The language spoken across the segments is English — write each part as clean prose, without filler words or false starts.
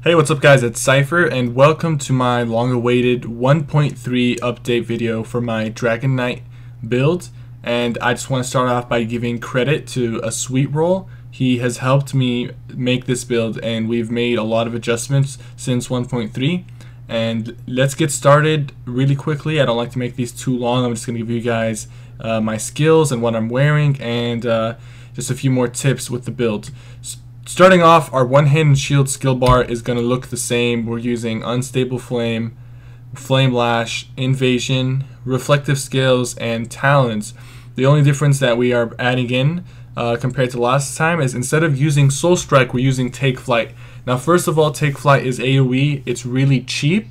Hey, what's up guys, it's Cypher and welcome to my long-awaited 1.3 update video for my Dragon Knight build. And I just want to start off by giving credit to a Sweet Roll. He has helped me make this build and we've made a lot of adjustments since 1.3. And let's get started really quickly. I don't like to make these too long. I'm just going to give you guys my skills and what I'm wearing and just a few more tips with the build. Starting off, our one-hand and shield skill bar is going to look the same. We're using Unstable Flame, Flame Lash, Invasion, Reflective Scales, and Talons. The only difference that we are adding in compared to last time is instead of using Soul Strike, we're using Take Flight. Now, first of all, Take Flight is AoE. It's really cheap,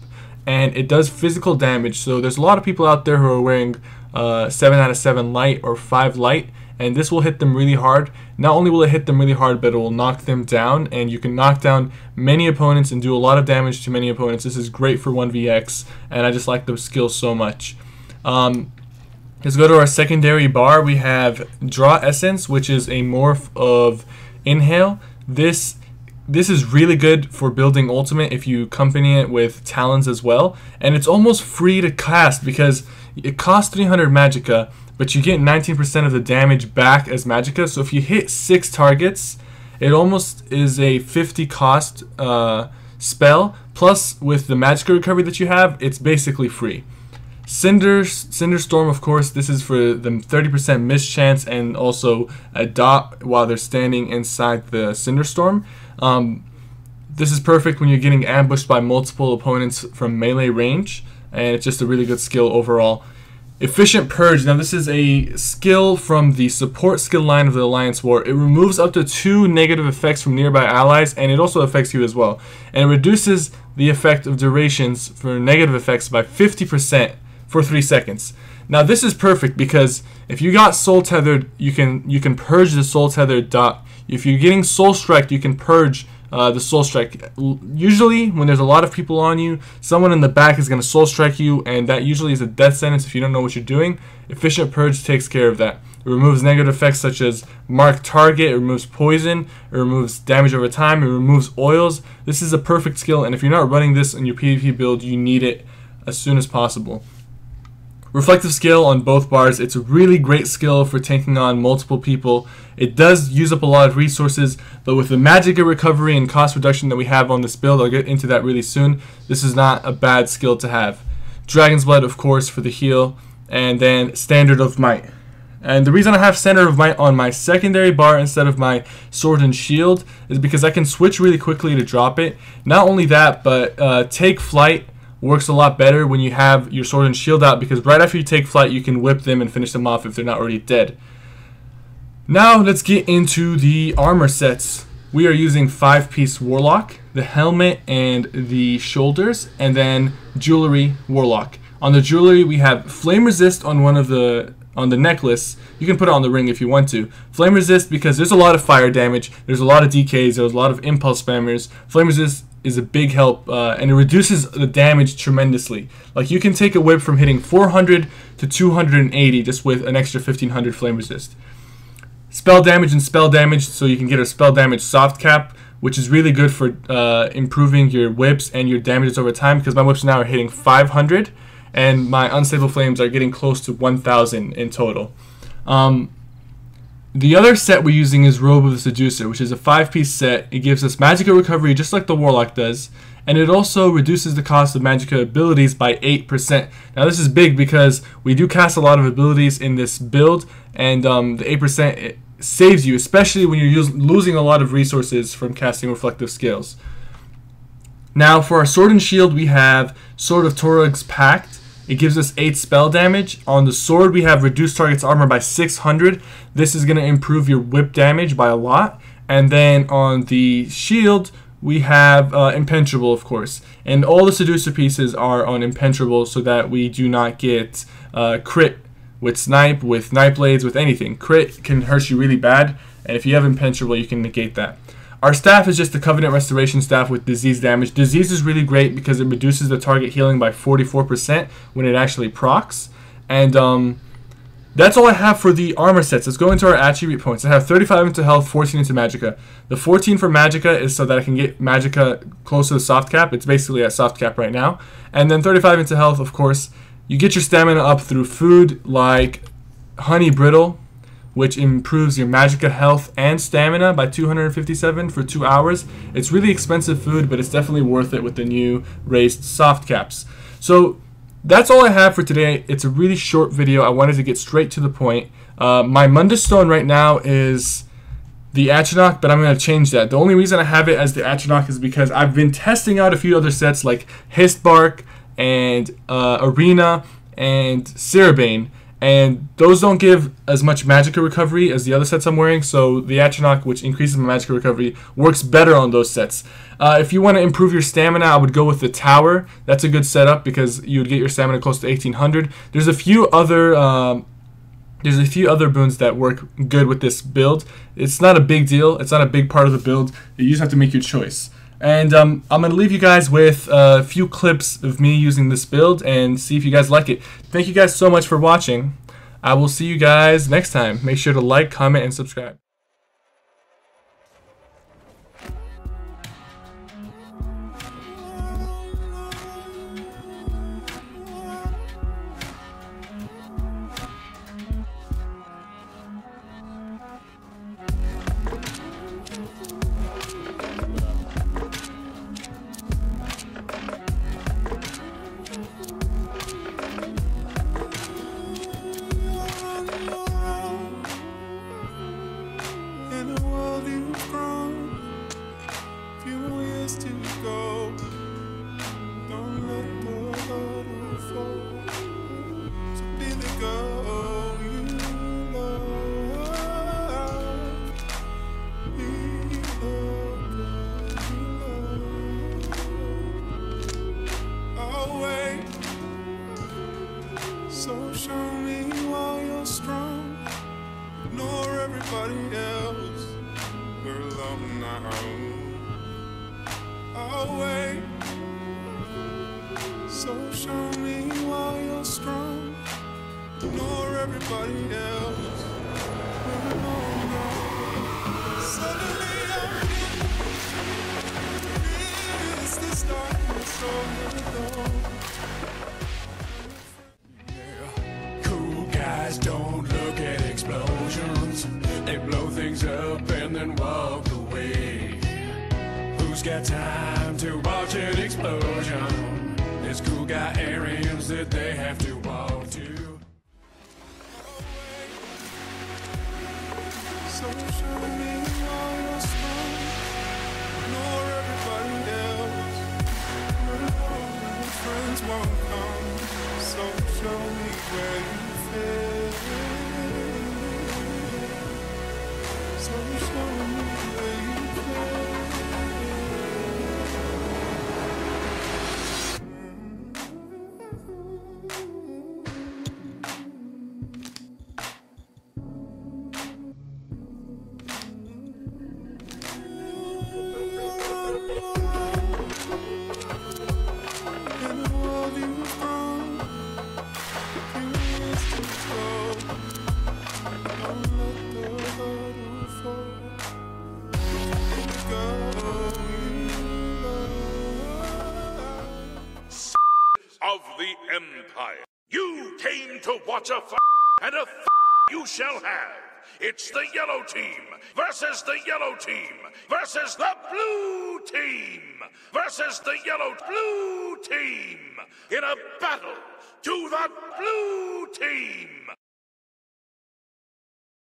and it does physical damage. So there's a lot of people out there who are wearing 7 out of 7 light or 5 light, and this will hit them really hard. Not only will it hit them really hard, but it will knock them down, and you can knock down many opponents and do a lot of damage to many opponents. This is great for 1vx, and I just like the skill so much. Let's go to our secondary bar. We have Draw Essence, which is a morph of Inhale. This is really good for building ultimate if you accompany it with Talons as well, and it's almost free to cast because it costs 300 magicka, but you get 19% of the damage back as magicka. So if you hit 6 targets, it almost is a 50 cost spell. Plus, with the magicka recovery that you have, it's basically free. Cinder Storm, of course, this is for the 30% miss chance and also a dot while they're standing inside the Cinder Storm. This is perfect when you're getting ambushed by multiple opponents from melee range, and it's just a really good skill overall. Efficient Purge. Now this is a skill from the support skill line of the Alliance War. It removes up to 2 negative effects from nearby allies, and it also affects you as well. And it reduces the effect of durations for negative effects by 50% for 3 seconds. Now this is perfect because if you got Soul Tethered, you can purge the Soul Tethered dot. If you're getting Soul Striked, you can purge the Soul Strike. Usually when there's a lot of people on you, someone in the back is going to Soul Strike you, and that usually is a death sentence if you don't know what you're doing. Efficient Purge takes care of that. It removes negative effects such as mark target, it removes poison, it removes damage over time, it removes oils. This is a perfect skill, and if you're not running this in your PvP build, you need it as soon as possible. Reflective Scale on both bars. It's a really great skill for taking on multiple people. It does use up a lot of resources, but with the magicka recovery and cost reduction that we have on this build, I'll get into that really soon, this is not a bad skill to have. Dragon's Blood, of course, for the heal, and then Standard of Might. And the reason I have Standard of Might on my secondary bar instead of my Sword and Shield is because I can switch really quickly to drop it. Not only that, but Take Flight works a lot better when you have your Sword and Shield out, because right after you take flight you can whip them and finish them off if they're not already dead. Now let's get into the armor sets. We are using 5-piece Warlock, the helmet and the shoulders, and then jewelry Warlock. On the jewelry we have Flame Resist on on the necklace. You can put it on the ring if you want to. Flame Resist because there's a lot of fire damage, there's a lot of DKs, there's a lot of impulse spammers. Flame Resist is a big help, and it reduces the damage tremendously. Like, you can take a whip from hitting 400 to 280 just with an extra 1500 flame resist. Spell damage and spell damage, so you can get a spell damage soft cap, which is really good for improving your whips and your damages over time, because my whips now are hitting 500 and my unstable flames are getting close to 1000 in total. The other set we're using is Robe of the Seducer, which is a 5-piece set. It gives us magicka recovery just like the Warlock does, and it also reduces the cost of magicka abilities by 8%. Now this is big because we do cast a lot of abilities in this build, and the 8% it saves you, especially when you're losing a lot of resources from casting Reflective Scales. Now for our Sword and Shield we have Sword of Torug's Pact. It gives us 8 spell damage. On the sword, we have reduced target's armor by 600. This is going to improve your whip damage by a lot. And then on the shield, we have Impenetrable, of course. And all the Seducer pieces are on Impenetrable so that we do not get crit with Snipe, with Night Blades, with anything. Crit can hurt you really bad, and if you have Impenetrable, you can negate that. Our staff is just the Covenant Restoration staff with disease damage. Disease is really great because it reduces the target healing by 44% when it actually procs. And that's all I have for the armor sets. Let's go into our attribute points. I have 35 into health, 14 into magicka. The 14 for magicka is so that I can get magicka close to the soft cap. It's basically at soft cap right now. And then 35 into health, of course. You get your stamina up through food like honey brittle, which improves your magicka health and stamina by 257 for 2 hours. It's really expensive food, but it's definitely worth it with the new raised soft caps. So that's all I have for today. It's a really short video. I wanted to get straight to the point. My Mundus Stone right now is the Atronach, but I'm going to change that. The only reason I have it as the Atronach is because I've been testing out a few other sets like Histbark and Arena and Cerebane, and those don't give as much magicka recovery as the other sets I'm wearing, so the Atronach, which increases my magicka recovery, works better on those sets. If you want to improve your stamina, I would go with the Tower. That's a good setup because you would get your stamina close to 1800. There's a few other boons that work good with this build. It's not a big deal. It's not a big part of the build. You just have to make your choice. And I'm going to leave you guys with a few clips of me using this build and see if you guys like it. Thank you guys so much for watching. I will see you guys next time. Make sure to like, comment, and subscribe. So show me why you're strong. Ignore everybody else. We're alone now. I'll wait. So show me why you're strong. Ignore everybody else. We're alone now. Suddenly I'm here. It's the darkness of the dawn. Don't look at explosions. They blow things up and then walk away. Who's got time to watch an explosion? There's cool guy areas that they have to walk to. So show me why you're strong. Ignore everybody else. When friends won't come. So show me where you fit. So show me where you fit. In the world you've grown, years to go. Don't let the hurdle fall. Of the Empire. You came to watch a fight, and a fight you shall have. It's the yellow team versus the yellow team versus the blue team versus the yellow blue team in a battle to the blue team.